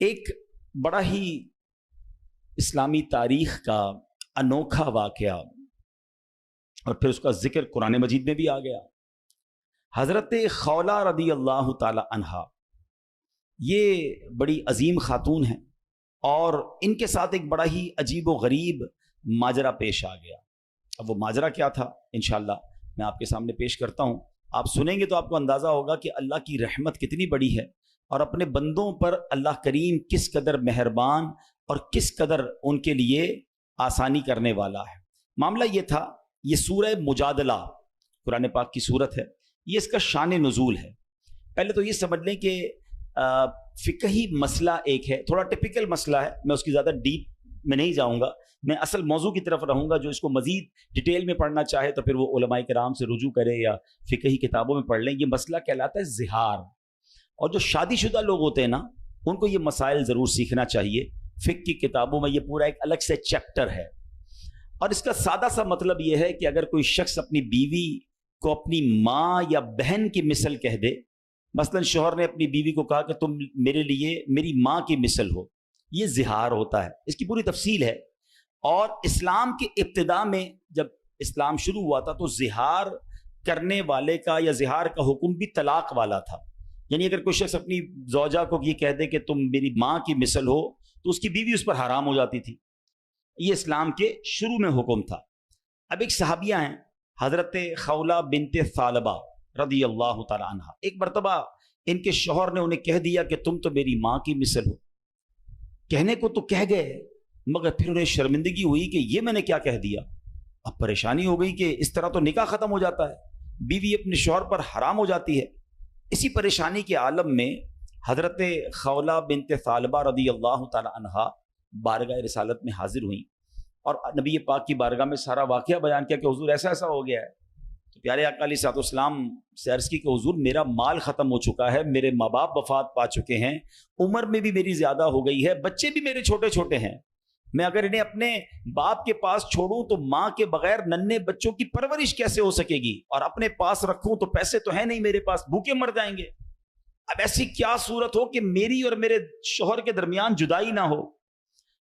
ایک بڑا ہی اسلامی تاریخ کا انوکھا واقعہ اور پھر اس کا ذکر قرآن مجید میں بھی آ گیا۔ حضرت خولہ رضی اللہ تعالی عنہا یہ بڑی عظیم خاتون ہیں اور ان کے ساتھ ایک بڑا ہی عجیب و غریب ماجرا پیش آ گیا۔ اب وہ ماجرا کیا تھا انشاءاللہ میں آپ کے سامنے پیش کرتا ہوں۔ آپ سنیں گے تو آپ کو اندازہ ہوگا کہ اللہ کی رحمت کتنی بڑی ہے اور اپنے بندوں پر اللہ کریم کس قدر مہربان اور کس قدر ان کے لیے آسانی کرنے والا ہے۔ معاملہ یہ تھا، یہ سورہ مجادلہ قرآن پاک کی سورت ہے، یہ اس کا شان نزول ہے۔ پہلے تو یہ سمجھ لیں کہ فقہی مسئلہ ایک ہے، تھوڑا ٹپیکل مسئلہ ہے، میں اس کی زیادہ ڈیپ میں نہیں جاؤں گا، میں اصل موضوع کی طرف رہوں گا۔ جو اس کو مزید ڈیٹیل میں پڑھنا چاہے تو پھر وہ علماء کرام سے رجوع کرے یا فقہی کتابوں میں پڑھ لیں۔ یہ مسئلہ کہلاتا ہے زہار، اور جو شادی شدہ لوگ ہوتے ہیں نا ان کو یہ مسائل ضرور سیکھنا چاہیے۔ فقہ کی کتابوں میں یہ پورا ایک الگ سے چیپٹر ہے، اور اس کا سادہ سا مطلب یہ ہے کہ اگر کوئی شخص اپنی بیوی کو اپنی ماں یا بہن کی مثل کہہ دے، مثلا شوہر نے اپنی بیوی کو کہا کہ تم میرے لیے میری ماں کی مثل ہو، یہ زہار ہوتا ہے۔ اس کی پوری تفصیل ہے، اور اسلام کی ابتدا میں جب اسلام شروع ہوا تھا تو زہار کرنے والے کا یا زہار کا حکم بھی طلاق والا تھا۔ یعنی اگر کوئی شخص اپنی زوجہ کو یہ کہہ دے کہ تم میری ماں کی مثل ہو تو اس کی بیوی اس پر حرام ہو جاتی تھی۔ یہ اسلام کے شروع میں حکم تھا۔ اب ایک صحابیہ ہیں حضرت خولہ بنت ثعلبہ رضی اللہ تعالی عنہ، ایک مرتبہ ان کے شوہر نے انہیں کہہ دیا کہ تم تو میری ماں کی مثل ہو۔ کہنے کو تو کہہ گئے مگر پھر انہیں شرمندگی ہوئی کہ یہ میں نے کیا کہہ دیا۔ اب پریشانی ہو گئی کہ اس طرح تو نکاح ختم ہو جاتا ہے، بیوی اپنے شوہر پر حرام ہو جاتی ہے۔ اسی پریشانی کے عالم میں حضرت خولہ بنت ثعلبہ رضی اللہ تعالی عنہا بارگاہ رسالت میں حاضر ہوئیں اور نبی پاک کی بارگاہ میں سارا واقعہ بیان کیا کہ حضور ایسا ایسا ہو گیا ہے۔ تو پیارے آقا علیہ الصلوۃ والسلام سے عرض کی کہ حضور میرا مال ختم ہو چکا ہے، میرے ماں باپ وفات پا چکے ہیں، عمر میں بھی میری زیادہ ہو گئی ہے، بچے بھی میرے چھوٹے چھوٹے ہیں، میں اگر انہیں اپنے باپ کے پاس چھوڑوں تو ماں کے بغیر ننھے بچوں کی پرورش کیسے ہو سکے گی، اور اپنے پاس رکھوں تو پیسے تو ہیں نہیں میرے پاس، بھوکے مر جائیں گے۔ اب ایسی کیا صورت ہو کہ میری اور میرے شوہر کے درمیان جدائی نہ ہو۔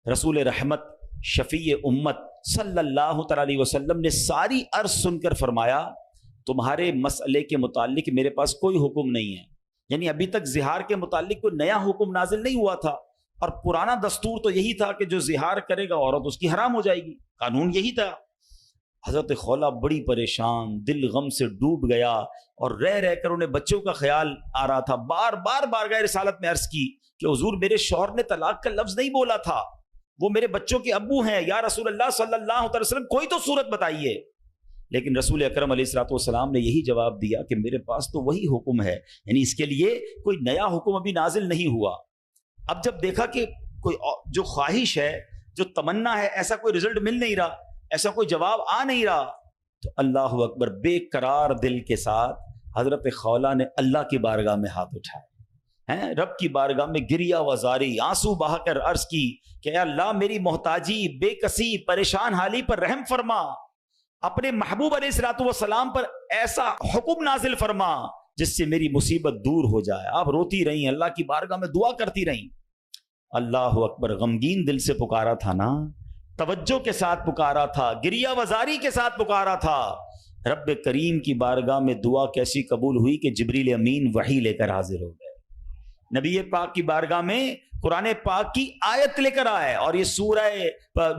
رسول رحمت شفیع امت صلی اللہ تعالی علیہ وسلم نے ساری عرض سن کر فرمایا تمہارے مسئلے کے متعلق میرے پاس کوئی حکم نہیں ہے۔ یعنی ابھی تک زہار کے متعلق کوئی نیا حکم نازل نہیں ہوا تھا، اور پرانا دستور تو یہی تھا کہ جو زہار کرے گا عورت اس کی حرام ہو جائے گی، قانون یہی تھا۔ حضرت خولہ بڑی پریشان، دل غم سے ڈوب گیا، اور رہ کر انہیں بچوں کا خیال آ رہا تھا۔ بار بار بارگاہ رسالت میں عرض کی کہ حضور میرے شوہر نے طلاق کا لفظ نہیں بولا تھا، وہ میرے بچوں کے ابو ہیں، یا رسول اللہ صلی اللہ علیہ وسلم کوئی تو صورت بتائیے۔ لیکن رسول اکرم علیہ الصلوۃ والسلام نے یہی جواب دیا کہ میرے پاس تو وہی حکم ہے، یعنی اس کے لیے کوئی نیا حکم ابھی نازل نہیں ہوا۔ اب جب دیکھا کہ کوئی جو خواہش ہے، جو تمنا ہے، ایسا کوئی رزلٹ مل نہیں رہا، ایسا کوئی جواب آ نہیں رہا، تو اللہ اکبر، بے قرار دل کے ساتھ حضرت خولہ نے اللہ کی بارگاہ میں ہاتھ اٹھائے ہیں، رب کی بارگاہ میں گریہ وزاری، آنسو بہا کر عرض کی کہ اے اللہ میری محتاجی، بے کسی، پریشان حالی پر رحم فرما، اپنے محبوب علیہ الصلوۃ والسلام پر ایسا حکم نازل فرما جس سے میری مصیبت دور ہو جائے۔ آپ روتی رہیں، اللہ کی بارگاہ میں دعا کرتی رہیں۔ اللہ اکبر، غمگین دل سے پکارا تھا نا، توجہ کے ساتھ پکارا تھا، گریہ وزاری کے ساتھ پکارا تھا۔ رب کریم کی بارگاہ میں دعا کیسی قبول ہوئی کہ جبریل امین وحی لے کر حاضر ہو گئے، نبی پاک کی بارگاہ میں قرآن پاک کی آیت لے کر آئے، اور یہ سورہ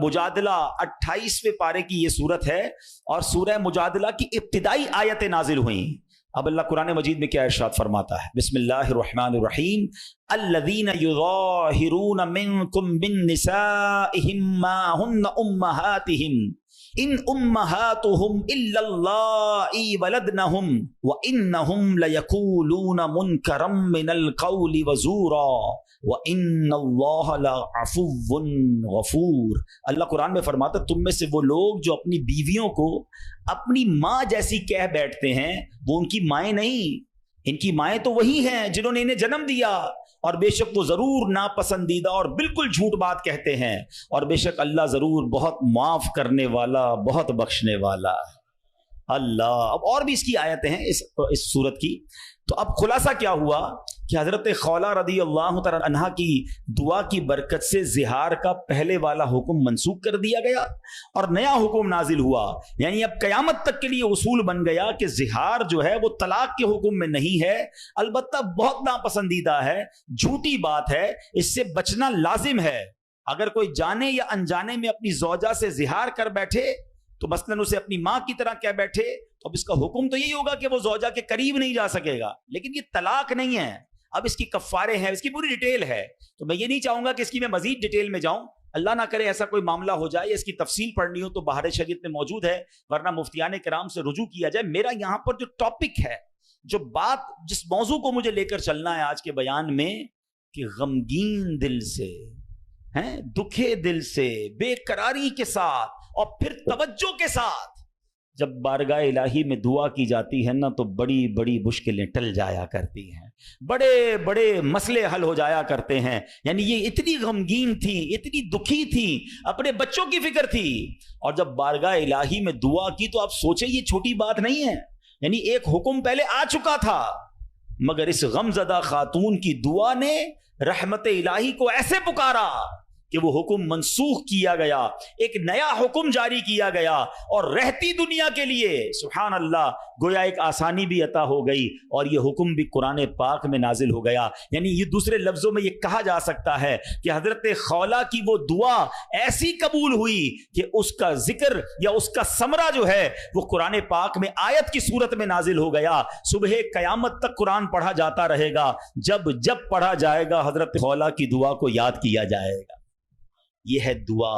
مجادلہ 28ویں پارے کی یہ سورت ہے، اور سورہ مجادلہ کی ابتدائی آیتیں نازل ہوئیں۔ اب اللہ قرآن مجید میں کیا ارشاد فرماتا ہے؟ بسم اللہ الرحمن الرحیم، الذین یظاہرون منکم من نسائہم ما ہن امہاتہم ان امہاتہم الا اللائی ولدنہم وانہم لیقولون منکرا من القول وزورا وَإِنَّ اللَّهَ لَعَفُوٌّ غَفُورٌ۔ اللہ قرآن میں فرماتا ہے تم میں سے وہ لوگ جو اپنی بیویوں کو اپنی ماں جیسی کہہ بیٹھتے ہیں، وہ ان کی مائیں نہیں، ان کی مائیں تو وہی ہیں جنہوں نے انہیں جنم دیا، اور بے شک وہ ضرور ناپسندیدہ اور بالکل جھوٹ بات کہتے ہیں، اور بے شک اللہ ضرور بہت معاف کرنے والا، بہت بخشنے والا۔ اللہ، اب اور بھی اس کی آیتیں ہیں اس سورت کی۔ تو اب خلاصہ کیا ہوا کہ حضرت خولہ رضی اللہ تعالی عنہا کی دعا کی برکت سے زہار کا پہلے والا حکم منسوخ کر دیا گیا اور نیا حکم نازل ہوا. یعنی اب قیامت تک کے لیے اصول بن گیا کہ زہار جو ہے وہ طلاق کے حکم میں نہیں ہے، البتہ بہت ناپسندیدہ ہے، جھوٹی بات ہے، اس سے بچنا لازم ہے. اگر کوئی جانے یا انجانے میں اپنی زوجہ سے زہار کر بیٹھے تو مثلاً اسے اپنی ماں کی طرح کہہ بیٹھے تو اب اس کا حکم تو یہی ہوگا کہ وہ زوجہ کے قریب نہیں جا سکے گا، لیکن یہ طلاق نہیں ہے. اب اس کی کفارے ہیں، اس کی پوری ڈیٹیل ہے، تو میں یہ نہیں چاہوں گا کہ اس کی میں مزید ڈیٹیل میں جاؤں. اللہ نہ کرے ایسا کوئی معاملہ ہو جائے، اس کی تفصیل پڑھنی ہو تو بہار شریعت میں موجود ہے، ورنہ مفتیان کرام سے رجوع کیا جائے. میرا یہاں پر جو ٹاپک ہے، جو بات، جس موضوع کو مجھے لے کر چلنا ہے آج کے بیان میں، کہ غمگین دل سے، دکھے دل سے، بے قراری کے ساتھ اور پھر توجہ کے ساتھ جب بارگاہ الہی میں دعا کی جاتی ہے نا تو بڑی بڑی مشکلیں ٹل جایا کرتی ہیں، بڑے بڑے مسئلے حل ہو جایا کرتے ہیں. یعنی یہ اتنی غمگین تھی، اتنی دکھی تھی، اپنے بچوں کی فکر تھی، اور جب بارگاہ الہی میں دعا کی تو آپ سوچیں یہ چھوٹی بات نہیں ہے. یعنی ایک حکم پہلے آ چکا تھا، مگر اس غمزدہ خاتون کی دعا نے رحمت الہی کو ایسے پکارا کہ وہ حکم منسوخ کیا گیا، ایک نیا حکم جاری کیا گیا، اور رہتی دنیا کے لیے سبحان اللہ گویا ایک آسانی بھی عطا ہو گئی، اور یہ حکم بھی قرآن پاک میں نازل ہو گیا. یعنی یہ دوسرے لفظوں میں یہ کہا جا سکتا ہے کہ حضرت خولہ کی وہ دعا ایسی قبول ہوئی کہ اس کا ذکر یا اس کا ثمرہ جو ہے وہ قرآن پاک میں آیت کی صورت میں نازل ہو گیا. صبح قیامت تک قرآن پڑھا جاتا رہے گا، جب جب پڑھا جائے گا حضرت خولہ کی دعا کو یاد کیا جائے گا. یہ ہے دعا.